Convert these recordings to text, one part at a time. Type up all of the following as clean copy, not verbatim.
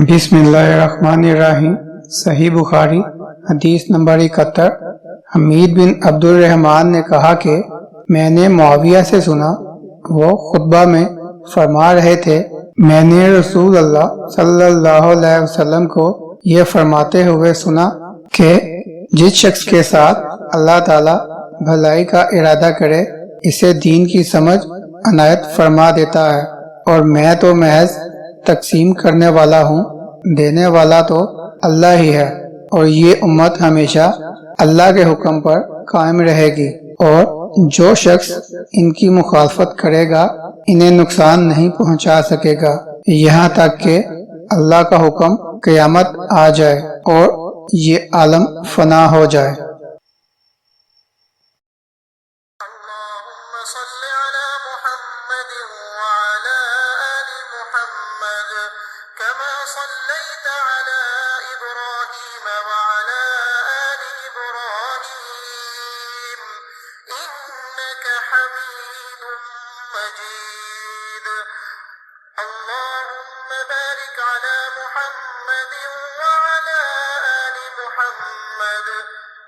बिस्मिल्लाहिर्रहमानिर्रहीम। सही बुखारी हदीस नंबर 71। हमीद बिन अब्दुल रहमान ने कहा कि मैंने मुआविया से सुना, वो खुतबा में फरमा रहे थे, मैंने रसूल अल्लाह सल्लल्लाहु अलैहि वसल्लम को ये फरमाते हुए सुना कि जिस शख्स के साथ अल्लाह ताला भलाई का इरादा करे, इसे दीन की समझ अनायत फरमा देता है, और मैं तो महज तकसीम करने वाला हूँ, देने वाला तो अल्लाह ही है। और ये उम्मत हमेशा अल्लाह के हुक्म पर कायम रहेगी, और जो शख्स इनकी मुखालफत करेगा इन्हें नुकसान नहीं पहुंचा सकेगा, यहाँ तक कि अल्लाह का हुक्म क़यामत आ जाए और ये आलम फना हो जाए।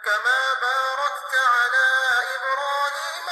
كما باركت على إبراهيم